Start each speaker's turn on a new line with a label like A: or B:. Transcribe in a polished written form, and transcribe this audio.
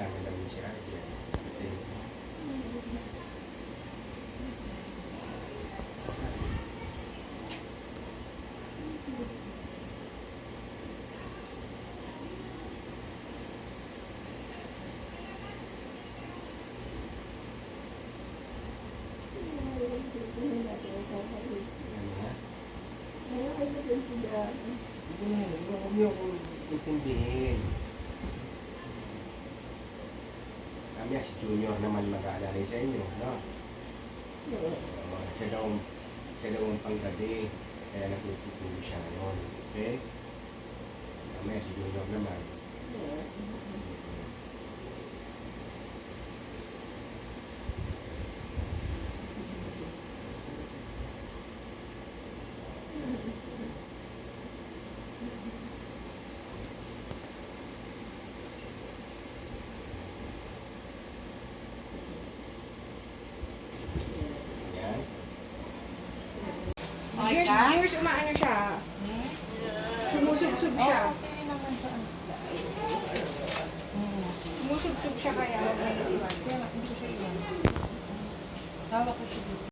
A: Sana lang niya si Ate. Huwag niyo akong intindihin. Kami si Junior naman mag-aalalay sa inyo, no? Siya daw ang panggabi, kaya nagtutulog siya ngayon. Okay? Kami si Junior naman.
B: Years umaano siya. Sumusubsub siya. Sumusubsub siya kaya.
C: Kaya hindi ko siya iwan. Tawag ko siya dito.